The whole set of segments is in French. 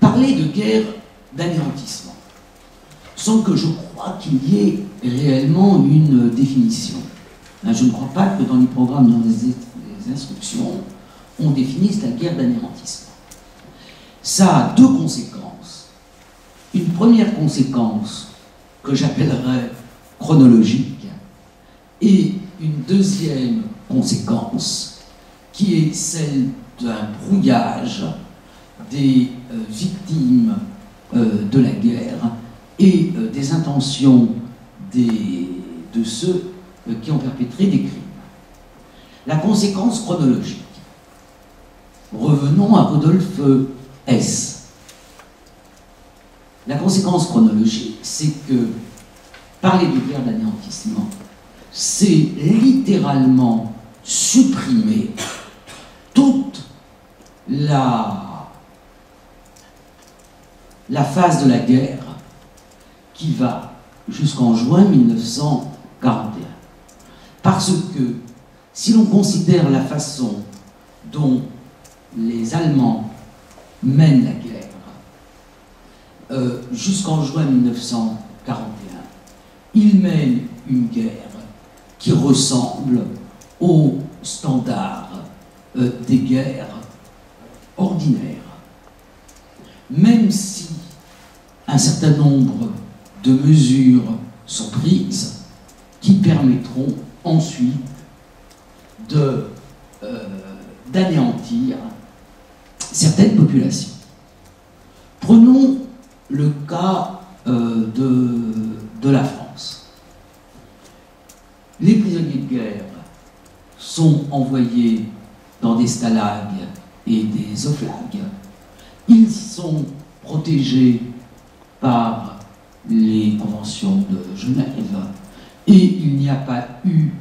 parler de guerre d'anéantissement, sans que je crois qu'il y ait réellement une définition. Je ne crois pas que dans les programmes, dans les instructions, on définisse la guerre d'anéantissement. Ça a deux conséquences. Une première conséquence que j'appellerais chronologique, et une deuxième conséquence qui est celle d'un brouillage des victimes de la guerre et des intentions de ceux qui ont perpétré des crimes. La conséquence chronologique. Revenons à Rudolf Hess. La conséquence chronologique, c'est que parler de guerre d'anéantissement, c'est littéralement supprimer toute la phase de la guerre qui va jusqu'en juin 1941. Parce que si l'on considère la façon dont les Allemands mènent la guerre jusqu'en juin 1941, ils mènent une guerre qui ressemble aux standards des guerres ordinaires. Même si un certain nombre de mesures sont prises qui permettront ensuite d'anéantir certaines populations. Prenons le cas de la France. Les prisonniers de guerre sont envoyés dans des stalags et des oflags. Ils sont protégés par les conventions de Genève et il n'y a pas eu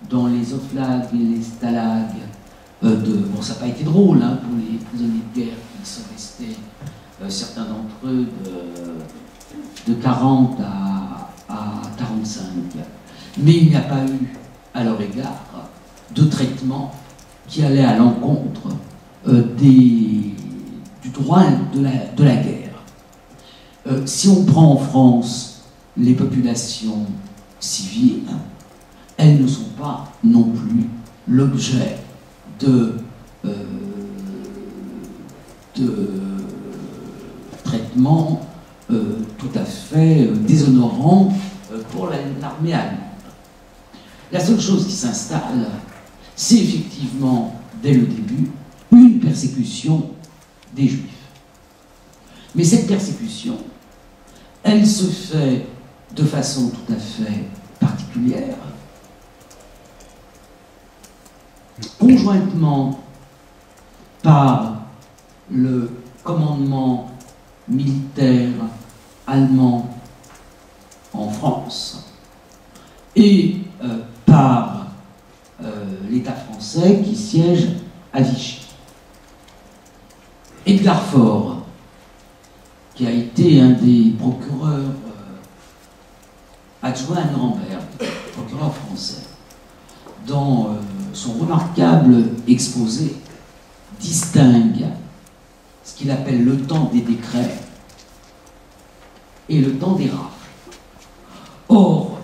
dans les oflags et les stalags bon, ça n'a pas été drôle pour les prisonniers de guerre qui sont restés, certains d'entre eux, de 40 à 45. Mais il n'y a pas eu, à leur égard, de traitement qui allait à l'encontre du droit de la guerre. Si on prend en France les populations civiles, elles ne sont pas non plus l'objet de traitements tout à fait déshonorants pour l'armée allemande. La seule chose qui s'installe, c'est effectivement, dès le début, une persécution des Juifs. Mais cette persécution, elle se fait de façon tout à fait particulière, conjointement par le commandement militaire allemand en France et par l'État français qui siège à Vichy. Edgar Faure, qui a été un des procureurs adjoints à Nuremberg, procureur français, dans son remarquable exposé, distingue ce qu'il appelle le temps des décrets et le temps des rafles. Or,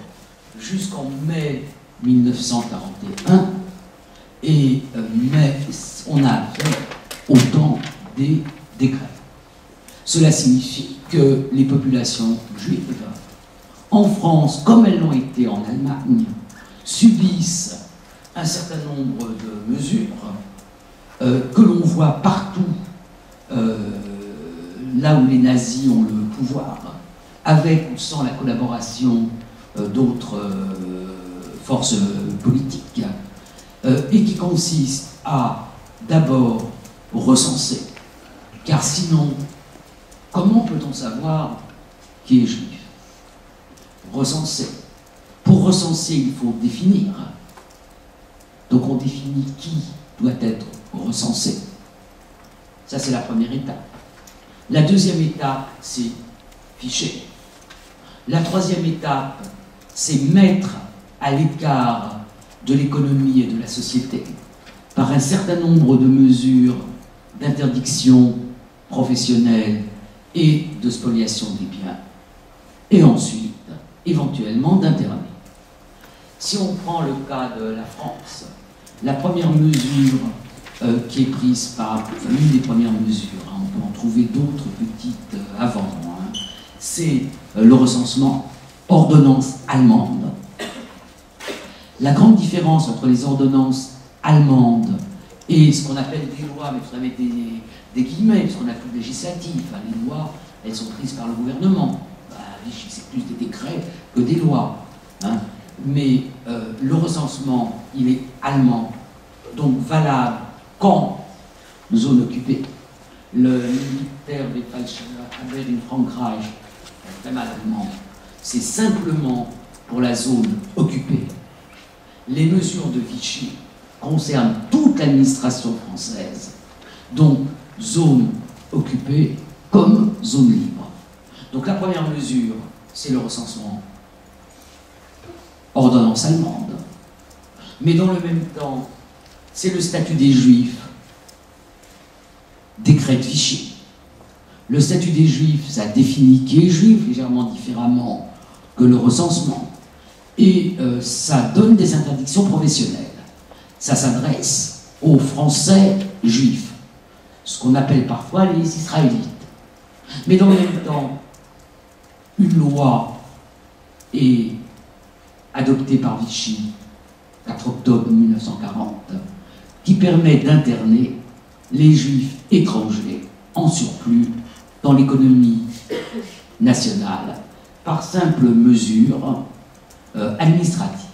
jusqu'en mai 1941, et mai, on a affaire au temps des décrets. Cela signifie que les populations juives, en France, comme elles l'ont été en Allemagne, subissent un certain nombre de mesures que l'on voit partout là où les nazis ont le pouvoir, avec ou sans la collaboration d'autres forces politiques, et qui consiste à d'abord recenser, car sinon, comment peut-on savoir qui est juif? Recenser. Pour recenser, il faut définir. Donc on définit qui doit être recensé. Ça, c'est la première étape. La deuxième étape, c'est ficher. La troisième étape, c'est mettre à l'écart de l'économie et de la société par un certain nombre de mesures d'interdiction professionnelle et de spoliation des biens, et ensuite, éventuellement, d'interner. Si on prend le cas de la France, la première mesure qui est prise par, enfin, l'une des premières mesures, hein, on peut en trouver d'autres petites avant, hein, c'est le recensement ordonnance allemande. La grande différence entre les ordonnances allemandes et ce qu'on appelle des lois, mais il faudrait mettre des guillemets, ce qu'on appelle législatif, hein, les lois, elles sont prises par le gouvernement. Bah, c'est plus des décrets que des lois. Hein. Mais le recensement, il est allemand, donc valable quand zone occupée. Le militaire des Falschhaber in Frankreich, très mal allemand, c'est simplement pour la zone occupée. Les mesures de Vichy concernent toute l'administration française, donc zone occupée comme zone libre. Donc la première mesure, c'est le recensement ordonnance allemande. Mais dans le même temps, c'est le statut des Juifs, décret de Vichy. Le statut des Juifs, ça définit qui est juif légèrement différemment que le recensement. Et ça donne des interdictions professionnelles. Ça s'adresse aux Français juifs, ce qu'on appelle parfois les Israélites. Mais dans le même temps, une loi est adoptée par Vichy, 4 octobre 1940, qui permet d'interner les juifs étrangers en surplus dans l'économie nationale par simple mesure administrative.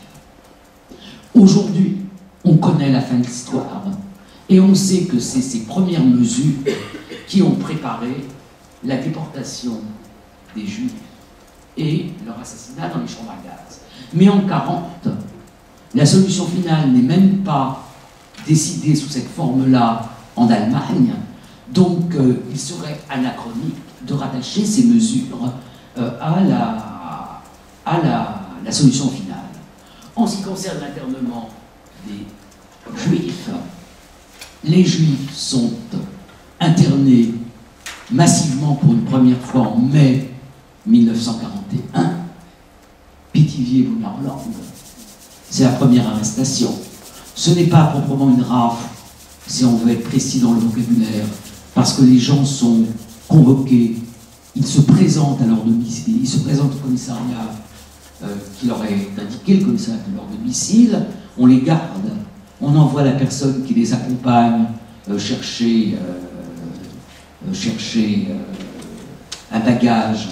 Aujourd'hui, on connaît la fin de l'histoire et on sait que c'est ces premières mesures qui ont préparé la déportation des Juifs et leur assassinat dans les chambres à gaz. Mais en 1940, la solution finale n'est même pas décidée sous cette forme-là en Allemagne, donc il serait anachronique de rattacher ces mesures à la solution finale. En ce qui concerne l'internement des Juifs, les Juifs sont internés massivement pour une première fois en mai 1941. Pithiviers-Boulogne-Hollande, c'est la première arrestation. Ce n'est pas proprement une rafle, si on veut être précis dans le vocabulaire, parce que les gens sont convoqués, ils se présentent à leur domicile, ils se présentent au commissariat qui leur est indiqué, le commissariat de leur domicile, on les garde, on envoie la personne qui les accompagne chercher un bagage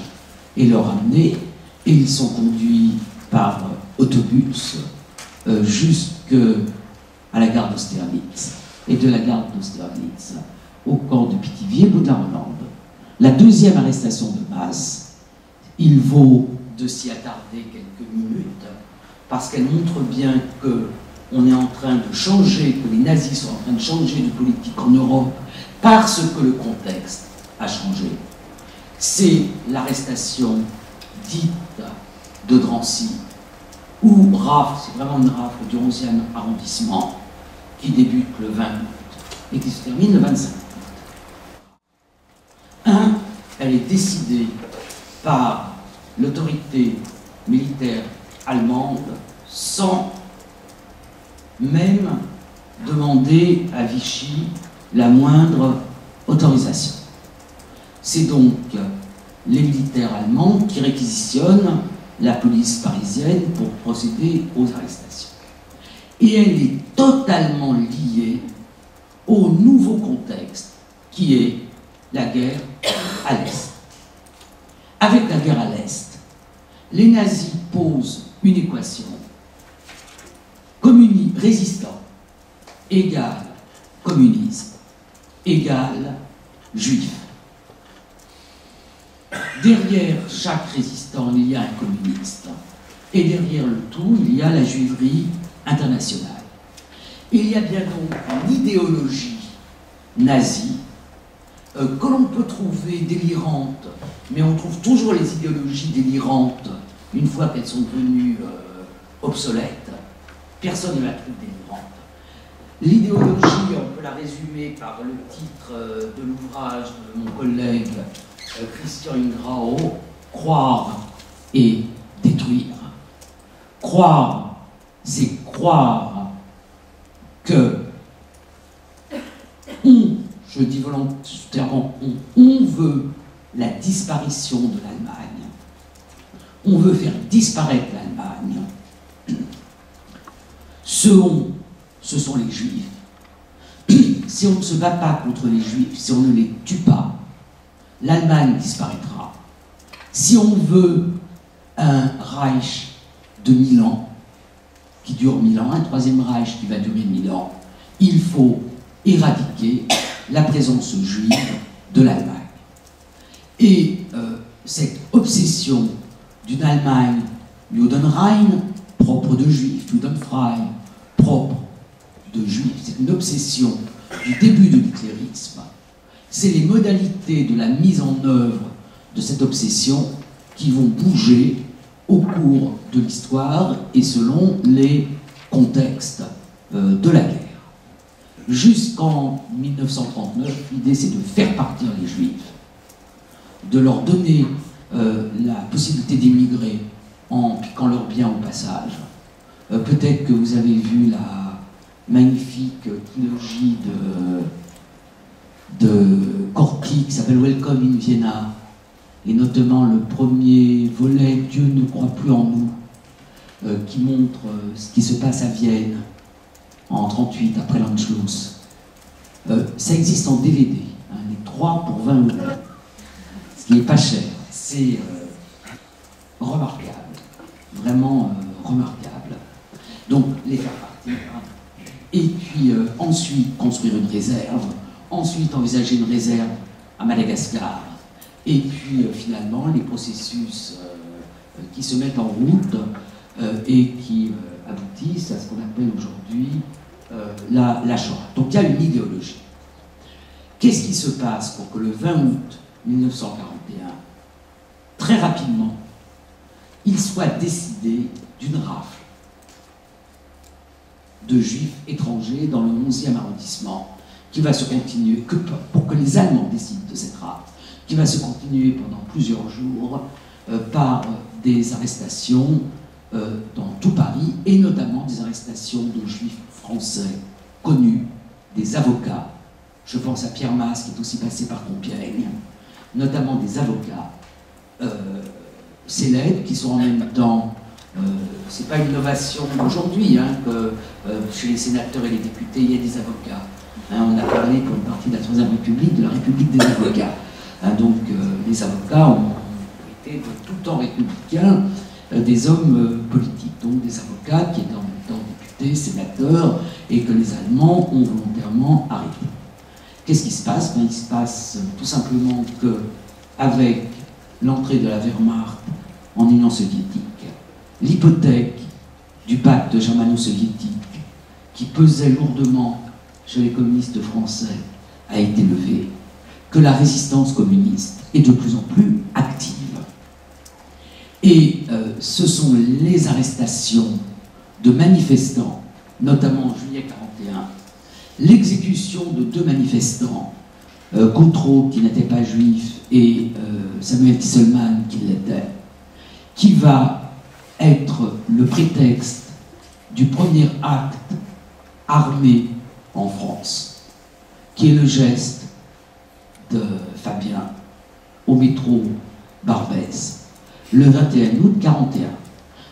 et le ramener, et ils sont conduits par autobus jusqu'à la gare d'Austerlitz, et de la gare d'Austerlitz au camp de Pithiviers-Boulogne-Hollande. La deuxième arrestation de masse, il vaut de s'y attarder quelques minutes, parce qu'elle montre bien qu'on est en train de changer, que les nazis sont en train de changer de politique en Europe, parce que le contexte a changé. C'est l'arrestation dite de Drancy, ou rafle, c'est vraiment une rafle du 11e arrondissement, qui débute le 20 août et qui se termine le 25 août. Elle est décidée par l'autorité militaire allemande sans même demander à Vichy la moindre autorisation. C'est donc les militaires allemands qui réquisitionnent la police parisienne pour procéder aux arrestations. Et elle est totalement liée au nouveau contexte qui est la guerre à l'Est. Avec la guerre à l'Est, les nazis posent une équation: résistant égale communisme égale juif. Derrière chaque résistant, il y a un communiste. Et derrière le tout, il y a la juiverie internationale. Il y a bien donc une idéologie nazie que l'on peut trouver délirante, mais on trouve toujours les idéologies délirantes une fois qu'elles sont devenues obsolètes. Personne ne la trouve délirante. L'idéologie, on peut la résumer par le titre de l'ouvrage de mon collègue Christian Ingrao, croire et détruire. Croire, c'est croire que je dis volontairement on veut la disparition de l'Allemagne. On veut faire disparaître l'Allemagne. Ce sont les Juifs. Si on ne se bat pas contre les Juifs, si on ne les tue pas, l'Allemagne disparaîtra. Si on veut un Reich de 1000 ans, qui dure 1000 ans, un troisième Reich qui va durer 1000 ans, il faut éradiquer la présence juive de l'Allemagne. Et cette obsession d'une Allemagne, Judenrein, propre de juifs, Judenfrei, propre de juifs, c'est une obsession du début de l'hitlérisme. C'est les modalités de la mise en œuvre de cette obsession qui vont bouger au cours de l'histoire et selon les contextes de la guerre. Jusqu'en 1939, l'idée c'est de faire partir les Juifs, de leur donner la possibilité d'émigrer en piquant leurs biens au passage. Peut-être que vous avez vu la magnifique trilogie de Corti qui s'appelle Welcome in Vienna, et notamment le premier volet Dieu ne croit plus en nous, qui montre ce qui se passe à Vienne en 1938 après l'Anschluss. Ça existe en DVD, hein, les 3 pour 20 €, ce qui n'est pas cher. C'est remarquable, vraiment remarquable. Donc les faire partir, hein. Et puis ensuite construire une réserve, ensuite envisager une réserve à Madagascar, et puis finalement les processus qui se mettent en route et qui aboutissent à ce qu'on appelle aujourd'hui la Shoah. Donc il y a une idéologie. Qu'est-ce qui se passe pour que le 20 août 1941, très rapidement, il soit décidé d'une rafle de juifs étrangers dans le 11e arrondissement, qui va se continuer, pour que les Allemands décident de cette rafle, qui va se continuer pendant plusieurs jours par des arrestations dans tout Paris, et notamment des arrestations de juifs français connus, des avocats. Je pense à Pierre Masse, qui est aussi passé par Compiègne, notamment des avocats célèbres qui sont en même temps, c'est pas une innovation d'aujourd'hui, hein, que chez les sénateurs et les députés, il y a des avocats. Hein, on a parlé pour une partie de la Troisième République de la République des avocats. Hein, donc les avocats ont été de tout temps républicains des hommes politiques, donc des avocats qui étaient en même temps députés, sénateurs, et que les Allemands ont volontairement arrêtés. Qu'est-ce qui se passe? Il se passe tout simplement que, avec l'entrée de la Wehrmacht en Union soviétique, l'hypothèque du pacte germano-soviétique, qui pesait lourdement chez les communistes français, a été levée, que la résistance communiste est de plus en plus active. Et ce sont les arrestations de manifestants, notamment en juillet 1941, l'exécution de 2 manifestants, Gautreau, qui n'était pas juif, et Samuel Tisselman, qui l'était, qui va être le prétexte du premier acte armé en France, qui est le geste de Fabien au métro Barbès, le 21 août 1941.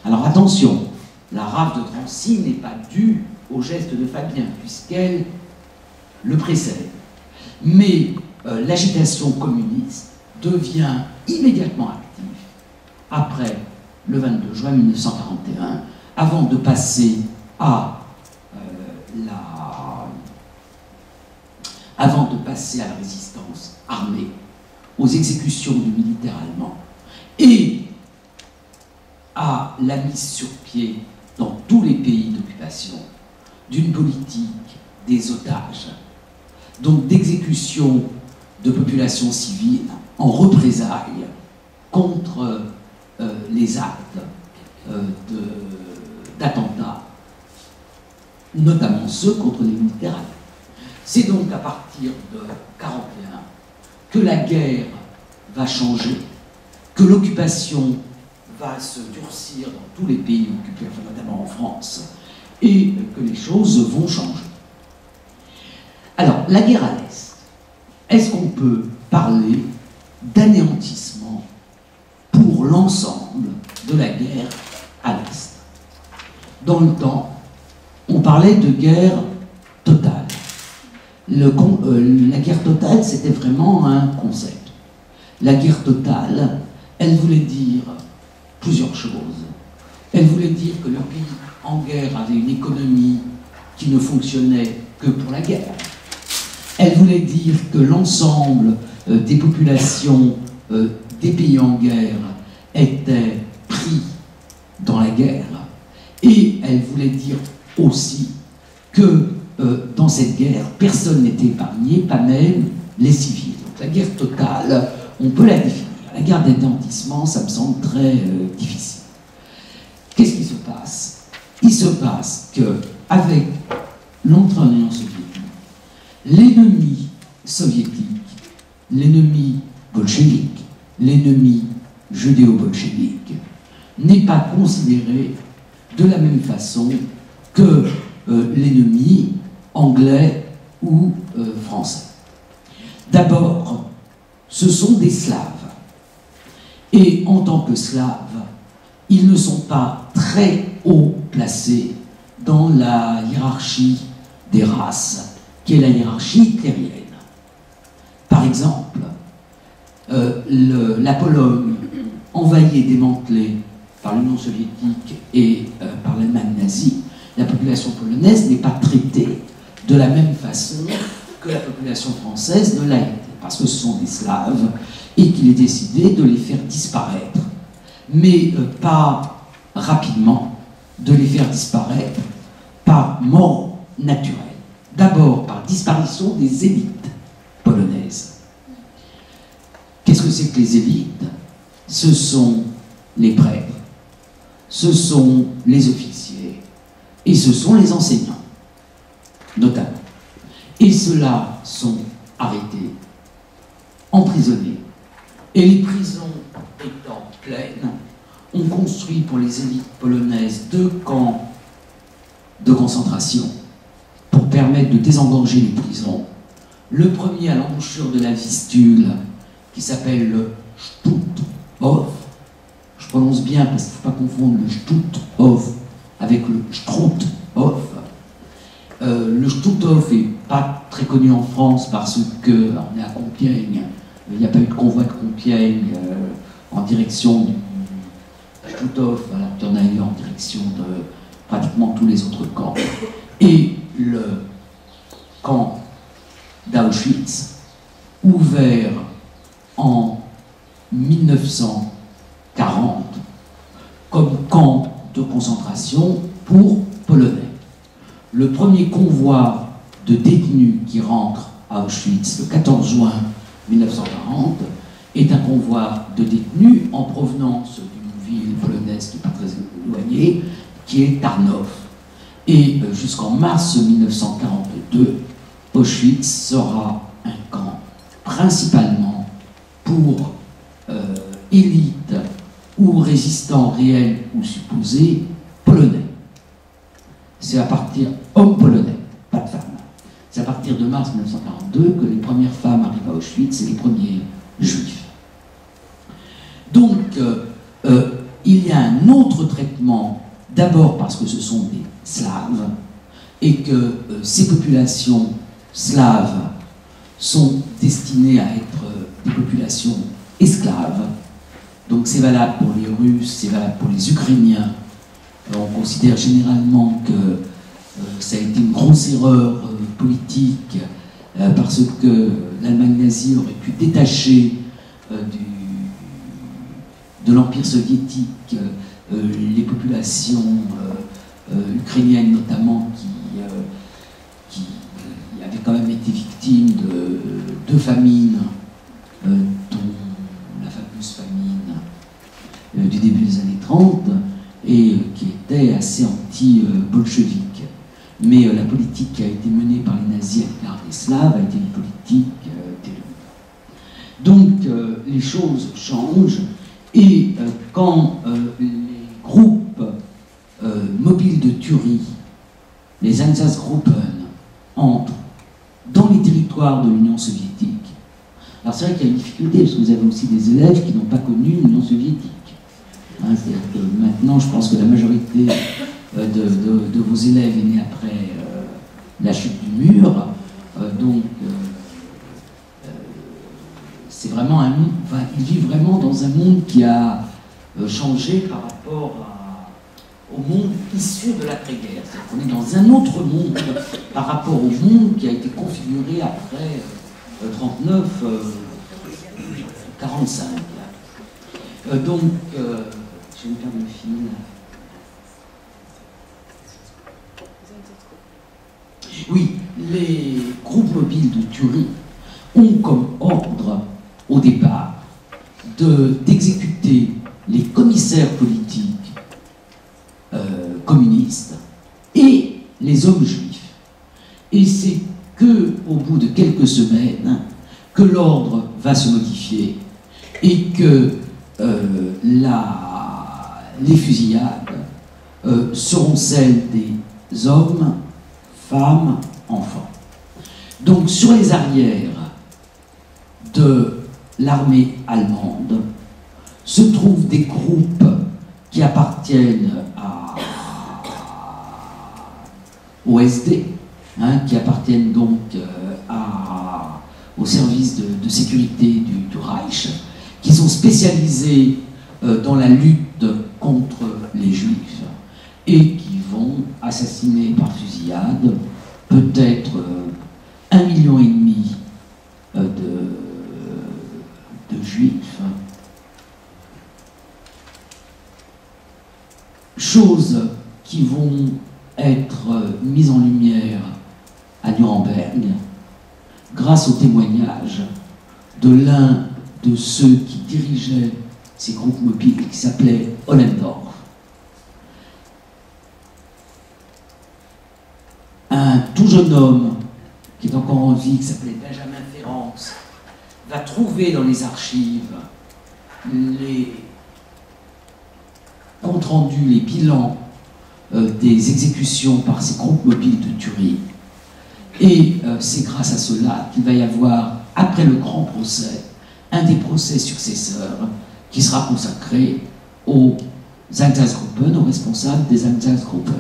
Alors attention, la rafle de Drancy n'est pas due au geste de Fabien, puisqu'elle le précède. Mais l'agitation communiste devient immédiatement active après le 22 juin 1941, avant de passer à la résistance armée, aux exécutions de militaires allemands et à la mise sur pied dans tous les pays d'occupation d'une politique des otages, donc d'exécution de populations civiles en représailles contre les actes d'attentats, notamment ceux contre les militaires allemands. C'est donc à partir de 1941 que la guerre va changer, que l'occupation va se durcir dans tous les pays occupés, enfin, notamment en France, et que les choses vont changer. Alors, la guerre à l'Est, est-ce qu'on peut parler d'anéantissement pour l'ensemble de la guerre à l'Est? Dans le temps, on parlait de guerre totale. La guerre totale, c'était vraiment un concept. La guerre totale, elle voulait dire plusieurs choses. Elle voulait dire que le pays en guerre avait une économie qui ne fonctionnait que pour la guerre. Elle voulait dire que l'ensemble des populations des pays en guerre étaient pris dans la guerre. Et elle voulait dire aussi que dans cette guerre, personne n'était épargné, pas même les civils. Donc la guerre totale, on peut la définir. La guerre d'anéantissement, ça me semble très difficile. Qu'est-ce qui se passe? Il se passe qu'avec l'entrée en Union soviétique, l'ennemi soviétique, l'ennemi bolchevique, l'ennemi judéo-bolchevique n'est pas considéré de la même façon que l'ennemi anglais ou français. D'abord, ce sont des Slaves. Et en tant que Slaves, ils ne sont pas très haut placés dans la hiérarchie des races, qui est la hiérarchie hitlérienne. Par exemple, la Pologne, envahie et démantelée par l'Union soviétique et par l'Allemagne nazie, la population polonaise n'est pas traitée de la même façon que la population française ne l'a été, parce que ce sont des Slaves et qu'il est décidé de les faire disparaître, mais pas rapidement, de les faire disparaître par mort naturelle. D'abord par disparition des élites polonaises. Qu'est-ce que c'est que les élites? Ce sont les prêtres, ce sont les officiers et ce sont les enseignants, notamment. Et ceux-là sont arrêtés, emprisonnés. Et les prisons étant pleines, on construit pour les élites polonaises 2 camps de concentration pour permettre de désengorger les prisons. Le premier à l'embouchure de la Vistule, qui s'appelle le Stutthof. Je prononce bien parce qu'il ne faut pas confondre le Stutthof avec le Struthof. Le Stutthof n'est pas très connu en France parce qu'on est à Compiègne. Il n'y a pas eu de convoi de Compiègne en direction du Stutthof, alors qu'il y en a eu en direction de pratiquement tous les autres camps. Et le camp d'Auschwitz, ouvert en 1940 comme camp de concentration pour Polonais. Le premier convoi de détenus qui rentre à Auschwitz le 14 juin 1940 est un convoi de détenus en provenance d'une ville polonaise qui n'est pas très éloignée, qui est Tarnów. Et jusqu'en mars 1942, Auschwitz sera un camp principalement pour élites ou résistants réels ou supposés polonais. C'est à partir, hommes polonais, pas de femmes. C'est à partir de mars 1942 que les premières femmes arrivent à Auschwitz et les premiers juifs. Donc, il y a un autre traitement, d'abord parce que ce sont des Slaves et que ces populations slaves sont destinées à être des populations esclaves. Donc c'est valable pour les Russes, c'est valable pour les Ukrainiens. On considère généralement que ça a été une grosse erreur politique parce que l'Allemagne nazie aurait pu détacher de l'Empire soviétique les populations ukrainiennes notamment qui avaient quand même été victimes de famines, dont la fameuse famine du début des années 30 et qui était assez anti-bolchevique. Mais la politique qui a été menée par les nazis avec l'art des Slaves a été une politique terrible. Donc les choses changent et quand les groupes mobiles de Turie, les Einsatzgruppen, entrent dans les territoires de l'Union soviétique. Alors c'est vrai qu'il y a une difficulté, parce que vous avez aussi des élèves qui n'ont pas connu l'Union soviétique. Hein, c'est-à-dire que maintenant, je pense que la majorité de vos élèves est née après la chute du mur, donc c'est vraiment un monde, enfin, ils vivent vraiment dans un monde qui a changé par rapport au monde issu de l'après-guerre. C'est-à-dire qu'on est dans un autre monde par rapport au monde qui a été configuré après 39, 45. Donc, je vais me perdre le fil. Oui, les groupes mobiles de Turie ont comme ordre, au départ, d'exécuter les commissaires politiques communistes et les hommes juifs. Et c'est qu'au bout de quelques semaines que l'ordre va se modifier et que les fusillades seront celles des hommes, femmes, enfants. Donc sur les arrières de l'armée allemande se trouvent des groupes qui appartiennent au SD, hein, qui appartiennent donc au service de sécurité du Reich, qui sont spécialisés dans la lutte contre les Juifs et qui vont assassiner par fusillade peut-être 1,5 million de Juifs. Choses qui vont être mises en lumière à Nuremberg grâce au témoignage de l'un de ceux qui dirigeaient ces groupes mobiles, qui s'appelait Ollendorf. Un tout jeune homme qui est encore en vie, qui s'appelait Benjamin Ferenc, va trouver dans les archives les comptes rendus, les bilans des exécutions par ces groupes mobiles de Turie. Et c'est grâce à cela qu'il va y avoir, après le grand procès, un des procès successeurs qui sera consacré aux Einsatzgruppen, aux responsables des Einsatzgruppen.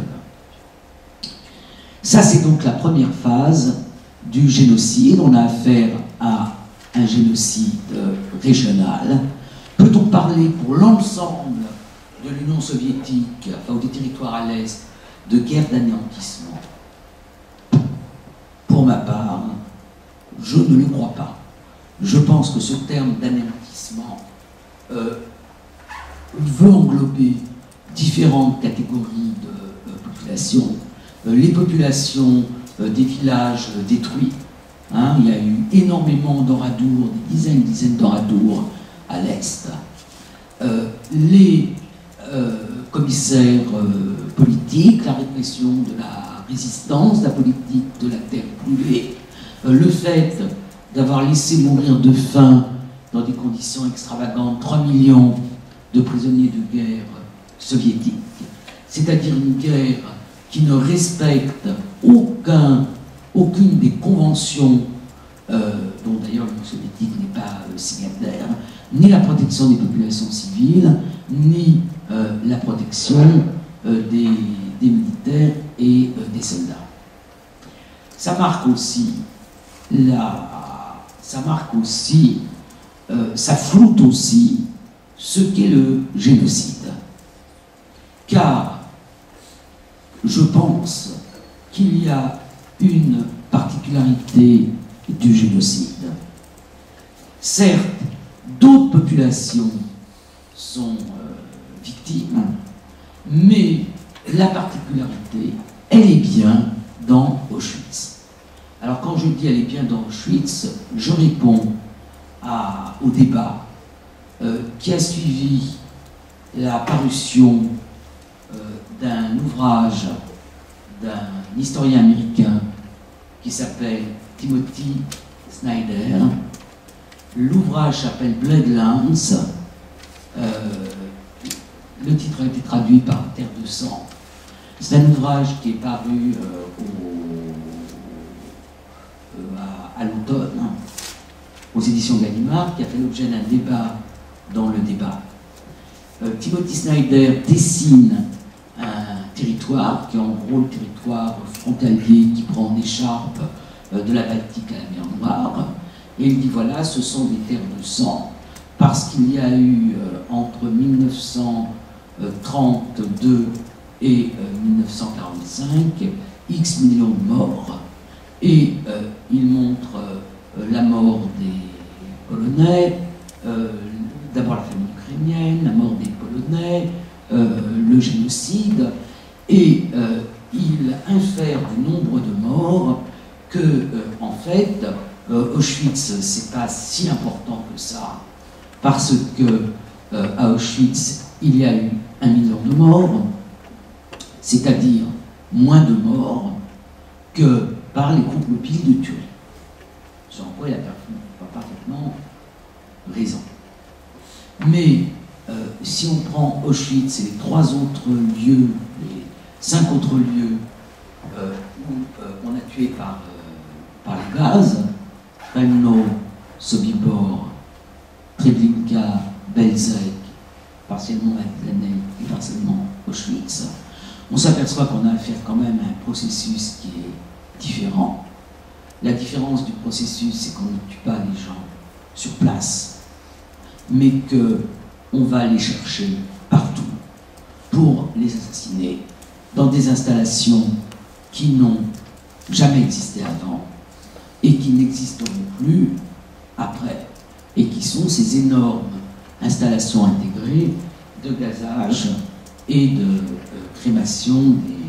Ça, c'est donc la première phase du génocide. On a affaire à un génocide régional. Peut-on parler pour l'ensemble de l'Union soviétique, enfin, ou des territoires à l'Est, de guerre d'anéantissement? Pour ma part, je ne le crois pas. Je pense que ce terme d'anéantissement veut englober différentes catégories de populations. Les populations des villages détruits. Hein, il y a eu énormément d'Oradour, des dizaines d'Oradour à l'Est. Les commissaires politiques, la répression de la résistance, la politique de la terre brûlée, le fait d'avoir laissé mourir de faim dans des conditions extravagantes 3 millions de prisonniers de guerre soviétiques, c'est-à-dire une guerre qui ne respecte aucune des conventions dont d'ailleurs l'Union soviétique n'est pas signataire, ni la protection des populations civiles, ni la protection des militaires et des soldats. Ça marque aussi ça floute aussi ce qu'est le génocide. Car je pense qu'il y a une particularité du génocide. Certes, d'autres populations sont victimes, mais la particularité, elle est bien dans Auschwitz. Alors quand je dis elle est bien dans Auschwitz, je réponds au débat qui a suivi la parution d'un ouvrage d'un historien américain qui s'appelle Timothy Snyder, L'ouvrage s'appelle Bloodlands. Le titre a été traduit par Terre de sang. C'est un ouvrage qui est paru à l'automne, hein, aux éditions Gallimard, qui a fait l'objet d'un débat dans le débat. Timothy Snyder dessine un territoire qui est en gros le territoire frontalier qui prend en écharpe de la Baltique à la mer Noire. Et il dit voilà, ce sont des terres de sang, parce qu'il y a eu entre 1932 et 1945 X millions de morts, et il montre la mort des Polonais, d'abord la famille ukrainienne, la mort des Polonais, le génocide, et il infère du nombre de morts que, en fait, Auschwitz, c'est pas si important que ça, parce que à Auschwitz, il y a eu 1 million de morts, c'est-à-dire moins de morts que par les groupes mobiles de tuerie. Sur quoi il a parfaitement raison. Mais si on prend Auschwitz et les 3 autres lieux, les 5 autres lieux où on a tué par les gaz, Kremno, Sobibor, Treblinka, Belzec, partiellement Majdanek et partiellement Auschwitz, on s'aperçoit qu'on a affaire quand même à un processus qui est différent. La différence du processus, c'est qu'on ne tue pas les gens sur place, mais qu'on va les chercher partout pour les assassiner dans des installations qui n'ont jamais existé avant et qui n'existeront plus après, et qui sont ces énormes installations intégrées de gazage et de crémation des